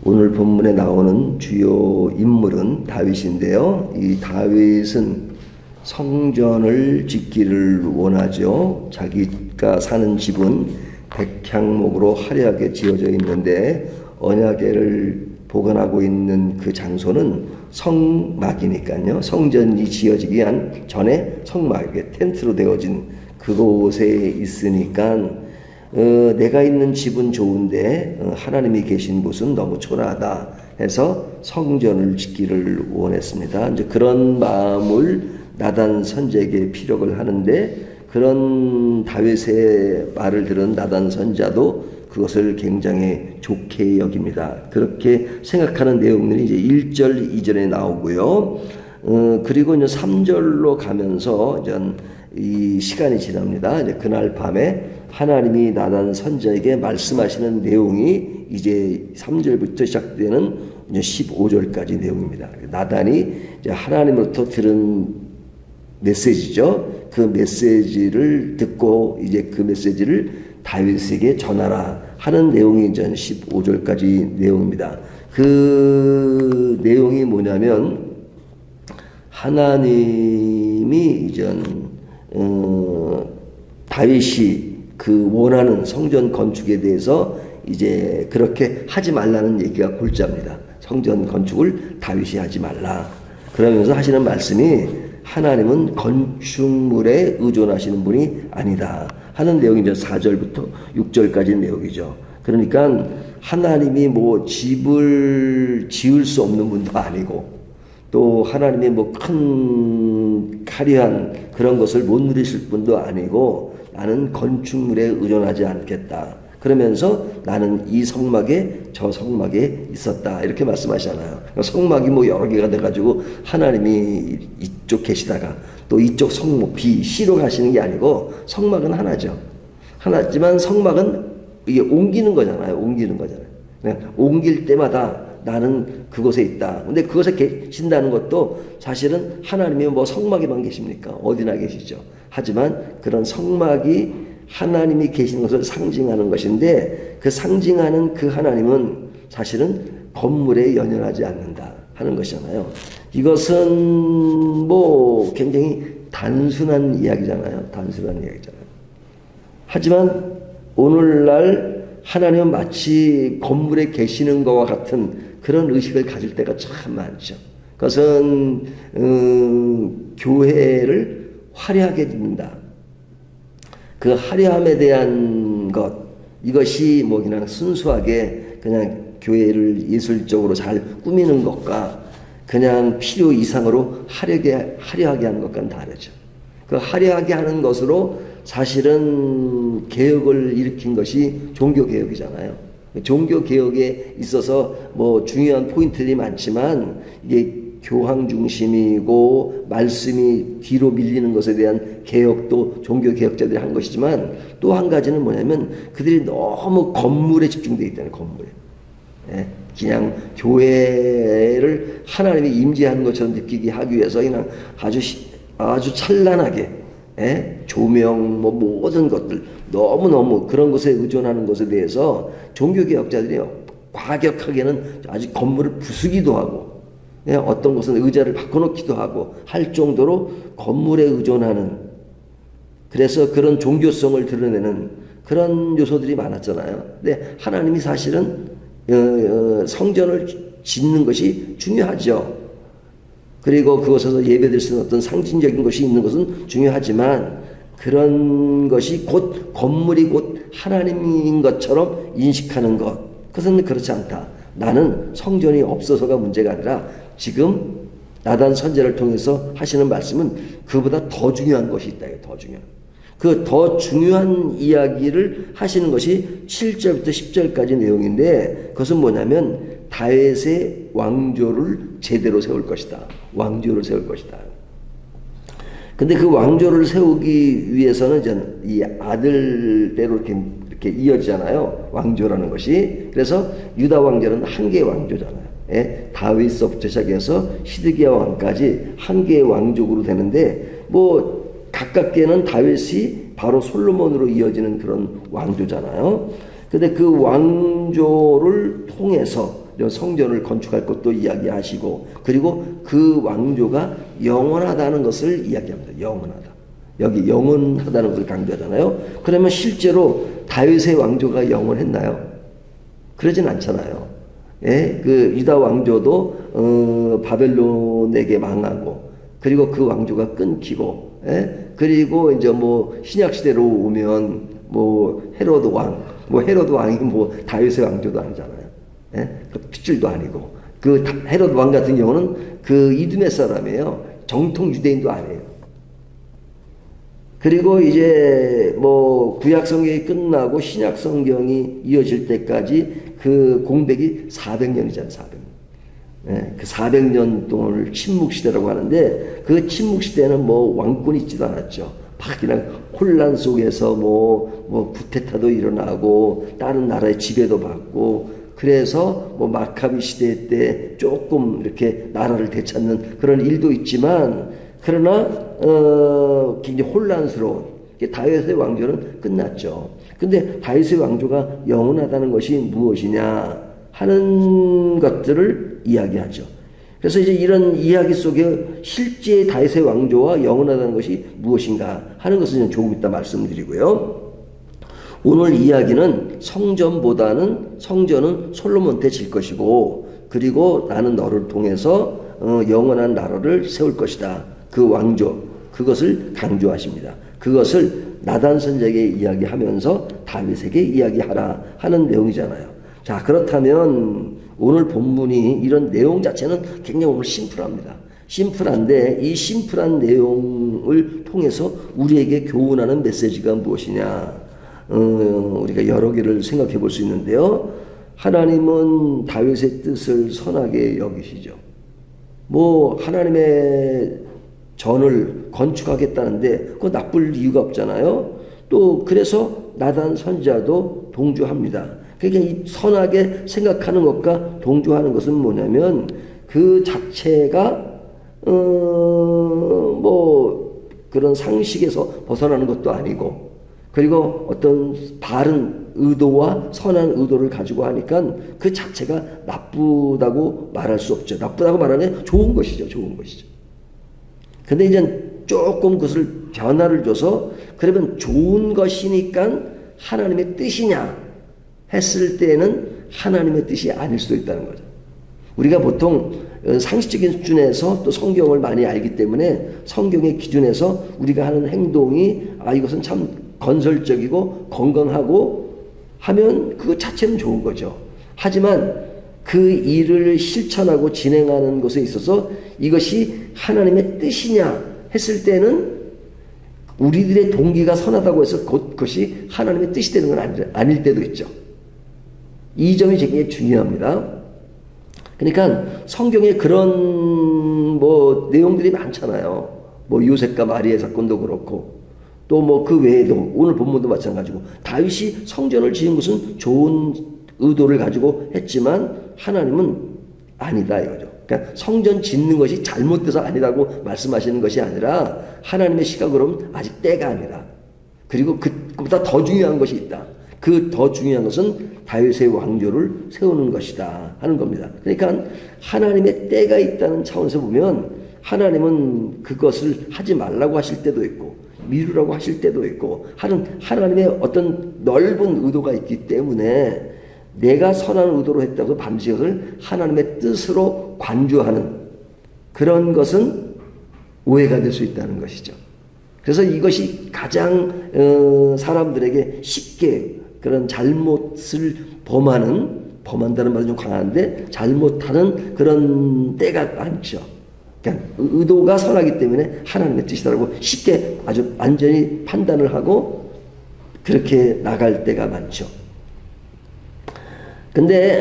오늘 본문에 나오는 주요 인물은 다윗인데요. 이 다윗은 성전을 짓기를 원하죠. 자기가 사는 집은 백향목으로 화려하게 지어져 있는데 언약궤를 보관하고 있는 그 장소는 성막이니까요. 성전이 지어지기 전에 성막에 텐트로 되어진 그곳에 있으니까 내가 있는 집은 좋은데 하나님이 계신 곳은 너무 초라하다 해서 성전을 짓기를 원했습니다. 이제 그런 마음을 나단 선지자에게 피력을 하는데 그런 다윗의 말을 들은 나단 선지자도 그것을 굉장히 좋게 여깁니다. 그렇게 생각하는 내용들이 이제 1절, 2절에 나오고요. 그리고 이제 3절로 가면서 이제 이 시간이 지납니다. 이제 그날 밤에 하나님이 나단 선지자에게 말씀하시는 내용이 이제 3절부터 시작되는 이제 15절까지 내용입니다. 나단이 이제 하나님으로부터 들은 메시지죠. 그 메시지를 듣고 이제 그 메시지를 다윗에게 전하라 하는 내용이 이제 15절까지 내용입니다. 그 내용이 뭐냐면 하나님이 이제 다윗이 그 원하는 성전 건축에 대해서 이제 그렇게 하지 말라는 얘기가 골자입니다. 성전 건축을 다윗이 하지 말라. 그러면서 하시는 말씀이 하나님은 건축물에 의존하시는 분이 아니다 하는 내용이 이제 4절부터 6절까지 내용이죠. 그러니까 하나님이 뭐 집을 지을 수 없는 분도 아니고 또 하나님이 뭐 큰 화려한 그런 것을 못 누리실 분도 아니고 나는 건축물에 의존하지 않겠다. 그러면서 나는 이 성막에 저 성막에 있었다. 이렇게 말씀하시잖아요. 성막이 뭐 여러 개가 돼가지고 하나님이 이쪽 계시다가 또 이쪽 성목 C로 가시는 게 아니고 성막은 하나죠. 하나지만 성막은 이게 옮기는 거잖아요. 옮기는 거잖아요. 옮길 때마다 나는 그곳에 있다. 근데 그곳에 계신다는 것도 사실은 하나님이 뭐 성막에만 계십니까? 어디나 계시죠. 하지만 그런 성막이 하나님이 계시는 것을 상징하는 것인데 그 상징하는 그 하나님은 사실은 건물에 연연하지 않는다 하는 것이잖아요. 이것은 뭐 굉장히 단순한 이야기잖아요. 단순한 이야기잖아요. 하지만 오늘날 하나님은 마치 건물에 계시는 것과 같은 그런 의식을 가질 때가 참 많죠. 그것은 교회를 화려하게 짓는다. 그 화려함에 대한 것, 이것이 뭐 그냥 순수하게 그냥 교회를 예술적으로 잘 꾸미는 것과 그냥 필요 이상으로 화려하게 하는 것과는 다르죠. 그 화려하게 하는 것으로 사실은 개혁을 일으킨 것이 종교개혁이잖아요. 종교개혁에 있어서 뭐 중요한 포인트들이 많지만 이게 교황 중심이고 말씀이 뒤로 밀리는 것에 대한 개혁도 종교개혁자들이 한 것이지만 또 한 가지는 뭐냐면 그들이 너무 건물에 집중되어 있다는 건물에. 예? 그냥 교회를 하나님이 임재하는 것처럼 느끼게 하기 위해서 그냥 아주 찬란하게 조명 뭐 모든 것들 너무너무 그런 것에 의존하는 것에 대해서 종교개혁자들이 과격하게는 아주 건물을 부수기도 하고 어떤 것은 의자를 바꿔놓기도 하고 할 정도로 건물에 의존하는 그래서 그런 종교성을 드러내는 그런 요소들이 많았잖아요. 근데 하나님이 사실은 성전을 짓는 것이 중요하죠. 그리고 그곳에서 예배드릴 수 있는 어떤 상징적인 것이 있는 것은 중요하지만 그런 것이 곧 건물이 곧 하나님인 것처럼 인식하는 것 그것은 그렇지 않다. 나는 성전이 없어서가 문제가 아니라 지금 나단 선지자를 통해서 하시는 말씀은 그보다 더 중요한 것이 있다. 더 중요한. 그 더 중요한 이야기를 하시는 것이 7절부터 10절까지 내용인데 그것은 뭐냐면 다윗의 왕조를 제대로 세울 것이다. 왕조를 세울 것이다. 근데 그 왕조를 세우기 위해서는 이제 이 아들대로 이렇게 이어지잖아요. 왕조라는 것이. 그래서 유다 왕조는 한 개의 왕조잖아요. 다윗서부터 시작해서 시드기야 왕까지 한 개의 왕족으로 되는데 뭐 가깝게는 다윗이 바로 솔로몬으로 이어지는 그런 왕조잖아요. 근데 그 왕조를 통해서 성전을 건축할 것도 이야기하시고, 그리고 그 왕조가 영원하다는 것을 이야기합니다. 영원하다. 여기 영원하다는 것을 강조하잖아요. 그러면 실제로 다윗의 왕조가 영원했나요? 그러진 않잖아요. 예? 그 유다 왕조도 바벨론에게 망하고, 그리고 그 왕조가 끊기고, 예? 그리고 이제 뭐 신약 시대로 오면 뭐 헤로드 왕이 뭐 다윗의 왕조도 아니잖아요. 예? 그 핏줄도 아니고, 그 헤로드 왕 같은 경우는 그 이두메 사람이에요. 정통 유대인도 아니에요. 그리고 이제 뭐 구약 성경이 끝나고 신약 성경이 이어질 때까지 그 공백이 400년이잖아요. 400년. 예, 그 400년 동안을 침묵시대라고 하는데, 그 침묵시대는 뭐 왕권이 있지도 않았죠. 막 그냥 혼란 속에서 뭐 쿠데타도 일어나고 다른 나라의 지배도 받고, 그래서 뭐 마카비 시대 때 조금 이렇게 나라를 되찾는 그런 일도 있지만, 그러나 굉장히 혼란스러운 다윗의 왕조는 끝났죠. 근데 다윗의 왕조가 영원하다는 것이 무엇이냐 하는 것들을 이야기하죠. 그래서 이제 이런 이야기 속에 실제 다윗의 왕조와 영원하다는 것이 무엇인가 하는 것을 조금 이따 말씀드리고요. 오늘 이야기는 성전은 솔로몬 때 질 것이고, 그리고 나는 너를 통해서 영원한 나라를 세울 것이다. 그 왕조, 그것을 강조하십니다. 그것을 나단 선지자에게 이야기하면서 다윗에게 이야기하라 하는 내용이잖아요. 자, 그렇다면 오늘 본문이 이런 내용 자체는 굉장히 오늘 심플합니다. 심플한데 이 심플한 내용을 통해서 우리에게 교훈하는 메시지가 무엇이냐, 우리가 여러 개를 생각해 볼 수 있는데요. 하나님은 다윗의 뜻을 선하게 여기시죠. 뭐 하나님의 전을 건축하겠다는데 그거 나쁠 이유가 없잖아요. 또 그래서 나단 선지자도 동조합니다. 그러니까 이 선하게 생각하는 것과 동조하는 것은 뭐냐면, 그 자체가 뭐 그런 상식에서 벗어나는 것도 아니고, 그리고 어떤 바른 의도와 선한 의도를 가지고 하니까 그 자체가 나쁘다고 말할 수 없죠. 나쁘다고 말하면 좋은 것이죠. 좋은 것이죠. 근데 이제 조금 그것을 변화를 줘서, 그러면 좋은 것이니까 하나님의 뜻이냐 했을 때는 하나님의 뜻이 아닐 수도 있다는 거죠. 우리가 보통 상식적인 수준에서 또 성경을 많이 알기 때문에 성경의 기준에서 우리가 하는 행동이 이것은 참 건설적이고 건강하고 하면 그것 자체는 좋은 거죠. 하지만 그 일을 실천하고 진행하는 것에 있어서 이것이 하나님의 뜻이냐 했을 때는 우리들의 동기가 선하다고 해서 그것이 하나님의 뜻이 되는 건 아닐 때도 있죠. 이 점이 굉장히 중요합니다. 그러니까 성경에 그런 뭐 내용들이 많잖아요. 뭐 요셉과 마리아의 사건도 그렇고, 또 뭐 그 외에도 오늘 본문도 마찬가지고, 다윗이 성전을 지은 것은 좋은 의도를 가지고 했지만 하나님은 아니다 이거죠. 그러니까 성전 짓는 것이 잘못돼서 아니라고 말씀하시는 것이 아니라 하나님의 시각으로는 아직 때가 아니라, 그리고 그보다 더 중요한 것이 있다. 그 더 중요한 것은 다윗의 왕조를 세우는 것이다 하는 겁니다. 그러니까 하나님의 때가 있다는 차원에서 보면 하나님은 그것을 하지 말라고 하실 때도 있고 미루라고 하실 때도 있고 하는 하나님의 어떤 넓은 의도가 있기 때문에, 내가 선한 의도로 했다고 반드시 그것을 하나님의 뜻으로 관조하는 그런 것은 오해가 될 수 있다는 것이죠. 그래서 이것이 가장 사람들에게 쉽게 그런 잘못을 범한다는 말은 좀 강한데 잘못하는 그런 때가 많죠. 그러니까 의도가 선하기 때문에 하나님의 뜻이라고 쉽게 아주 완전히 판단을 하고 그렇게 나갈 때가 많죠. 근데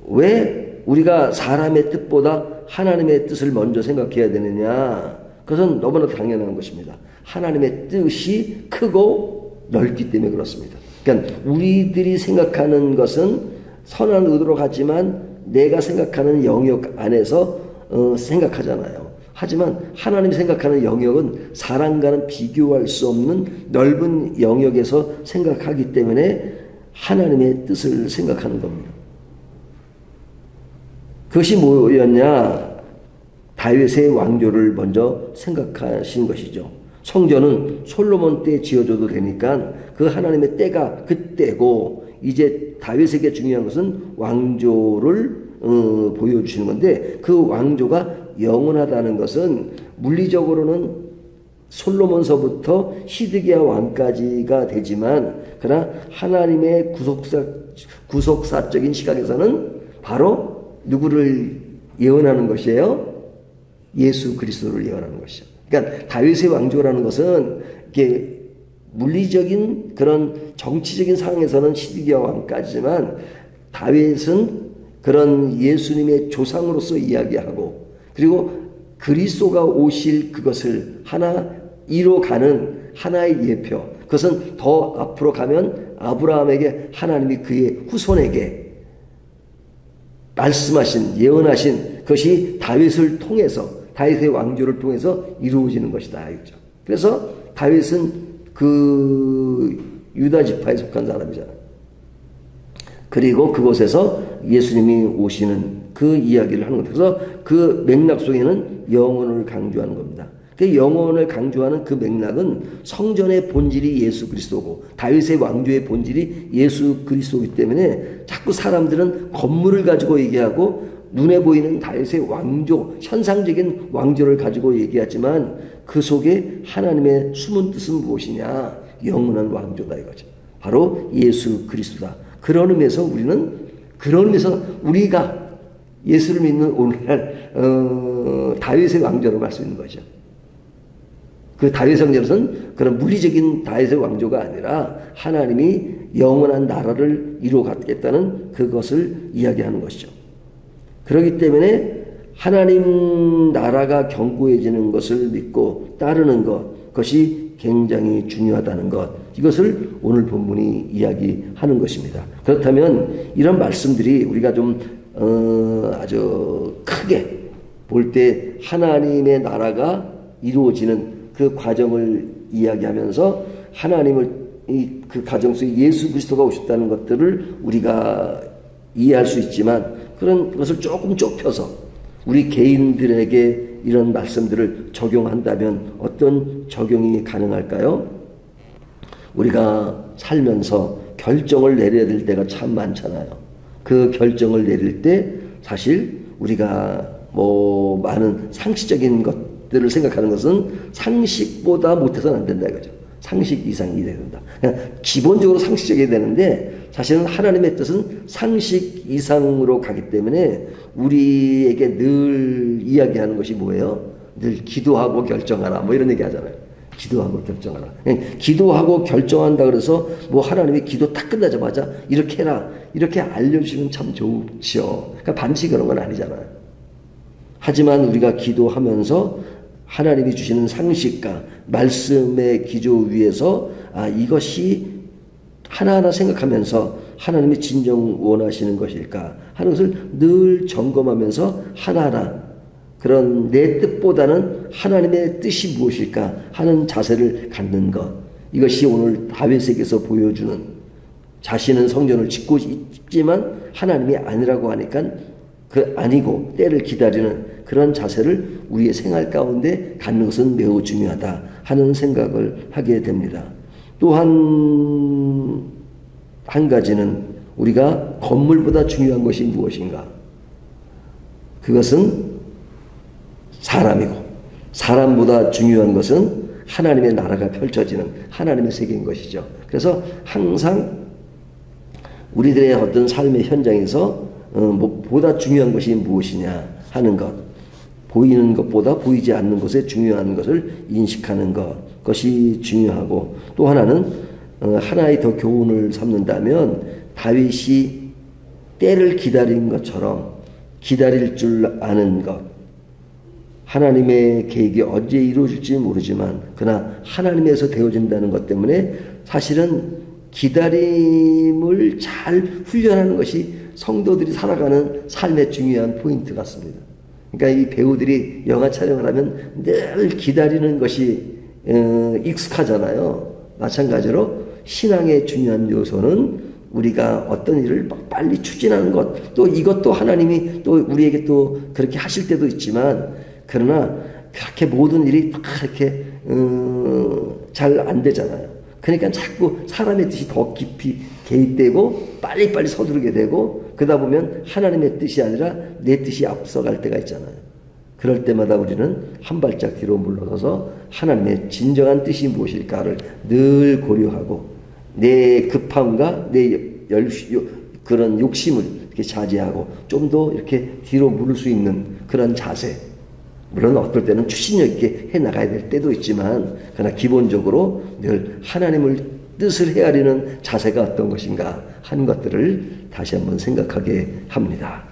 왜 우리가 사람의 뜻보다 하나님의 뜻을 먼저 생각해야 되느냐? 그것은 너무나 당연한 것입니다. 하나님의 뜻이 크고 넓기 때문에 그렇습니다. 그러니까 우리들이 생각하는 것은 선한 의도로 가지만 내가 생각하는 영역 안에서 생각하잖아요. 하지만 하나님이 생각하는 영역은 사람과는 비교할 수 없는 넓은 영역에서 생각하기 때문에 하나님의 뜻을 생각하는 겁니다. 그것이 뭐였냐? 다윗의 왕조를 먼저 생각하신 것이죠. 성전은 솔로몬 때 지어줘도 되니까 그 하나님의 때가 그때고, 이제 다윗에게 중요한 것은 왕조를 보여주시는 건데, 그 왕조가 영원하다는 것은 물리적으로는 솔로몬서부터 시드기야 왕까지가 되지만, 그러나 하나님의 구속사적인 시각에서는 바로 누구를 예언하는 것이에요? 예수 그리스도를 예언하는 것이죠. 그러니까 다윗의 왕조라는 것은 이게 물리적인 그런 정치적인 상황에서는 시드기야 왕까지지만, 다윗은 그런 예수님의 조상으로서 이야기하고, 그리고 그리스도가 오실 그것을 하나 이뤄가는 하나의 예표, 그것은 더 앞으로 가면 아브라함에게 하나님이 그의 후손에게 말씀하신, 예언하신 것이 다윗을 통해서, 다윗의 왕조를 통해서 이루어지는 것이다, 알죠? 그래서 다윗은 그 유다 지파에 속한 사람이잖아요. 그리고 그곳에서 예수님이 오시는 그 이야기를 하는 겁니다. 그래서 그 맥락 속에는 영혼을 강조하는 겁니다. 그 영혼을 강조하는 그 맥락은 성전의 본질이 예수 그리스도고, 다윗의 왕조의 본질이 예수 그리스도이기 때문에 자꾸 사람들은 건물을 가지고 얘기하고 눈에 보이는 다윗의 왕조, 현상적인 왕조를 가지고 얘기하지만 그 속에 하나님의 숨은 뜻은 무엇이냐? 영원한 왕조다 이거죠. 바로 예수 그리스도다. 그런 의미에서 우리가 예수를 믿는 오늘날 다윗의 왕조로 말 수 있는 거죠. 그 다윗의 왕조는 그런 물리적인 다윗의 왕조가 아니라 하나님이 영원한 나라를 이루어가겠다는 그것을 이야기하는 것이죠. 그렇기 때문에 하나님 나라가 견고해지는 것을 믿고 따르는 것, 그것이 굉장히 중요하다는 것, 이것을 오늘 본문이 이야기하는 것입니다. 그렇다면 이런 말씀들이 우리가 좀 아주 크게 볼 때 하나님의 나라가 이루어지는 그 과정을 이야기하면서 하나님을 그 가정 속에 예수 그리스도가 오셨다는 것들을 우리가 이해할 수 있지만, 그런 것을 조금 좁혀서 우리 개인들에게 이런 말씀들을 적용한다면 어떤 적용이 가능할까요? 우리가 살면서 결정을 내려야 될 때가 참 많잖아요. 그 결정을 내릴 때 사실 우리가 많은 상식적인 것들을 생각하는 것은 상식보다 못해서는 안 된다 이거죠. 상식 이상이 돼야 된다. 그냥 기본적으로 상식적이어야 되는데, 사실은 하나님의 뜻은 상식 이상으로 가기 때문에 우리에게 늘 이야기하는 것이 뭐예요? 늘 기도하고 결정하라, 이런 얘기 하잖아요. 기도하고 결정하라. 기도하고 결정한다 그래서 하나님이 기도 딱 끝나자마자 이렇게 해라, 이렇게 알려주시면 참 좋죠. 그러니까 반드시 그런 건 아니잖아요. 하지만 우리가 기도하면서 하나님이 주시는 상식과 말씀의 기조 위에서 이것이 하나하나 생각하면서 하나님이 진정 원하시는 것일까 하는 것을 늘 점검하면서 하나하나 그런 내 뜻보다는 하나님의 뜻이 무엇일까 하는 자세를 갖는 것, 이것이 오늘 다윗에게서 보여주는, 자신은 성전을 짓고 있지만 하나님이 아니라고 하니까 아니고 때를 기다리는 그런 자세를 우리의 생활 가운데 갖는 것은 매우 중요하다 하는 생각을 하게 됩니다. 또한 한 가지는 우리가 건물보다 중요한 것이 무엇인가? 그것은 사람이고, 사람보다 중요한 것은 하나님의 나라가 펼쳐지는 하나님의 세계인 것이죠. 그래서 항상 우리들의 어떤 삶의 현장에서 보다 중요한 것이 무엇이냐 하는 것, 보이는 것보다 보이지 않는 것에 중요한 것을 인식하는 것이 중요하고, 또 하나는 하나의 더 교훈을 삼는다면 다윗이 때를 기다린 것처럼 기다릴 줄 아는 것, 하나님의 계획이 언제 이루어질지 모르지만 그러나 하나님에서 되어진다는 것 때문에 사실은 기다림을 잘 훈련하는 것이 성도들이 살아가는 삶의 중요한 포인트 같습니다. 그러니까 이 배우들이 영화 촬영을 하면 늘 기다리는 것이 익숙하잖아요. 마찬가지로 신앙의 중요한 요소는 우리가 어떤 일을 막 빨리 추진하는 것, 또 이것도 하나님이 또 우리에게 또 그렇게 하실 때도 있지만, 그러나 그렇게 모든 일이 다 이렇게 잘 안 되잖아요. 그러니까 자꾸 사람의 뜻이 더 깊이 개입되고 빨리빨리 서두르게 되고, 그러다 보면 하나님의 뜻이 아니라 내 뜻이 앞서갈 때가 있잖아요. 그럴 때마다 우리는 한 발짝 뒤로 물러서서 하나님의 진정한 뜻이 무엇일까를 늘 고려하고, 내 급함과 내 그런 욕심을 이렇게 자제하고 좀 더 이렇게 뒤로 물을 수 있는 그런 자세. 물론 어떨 때는 추진력 있게 해나가야 될 때도 있지만, 그러나 기본적으로 늘 하나님을 뜻을 헤아리는 자세가 어떤 것인가 하는 것들을 다시 한번 생각하게 합니다.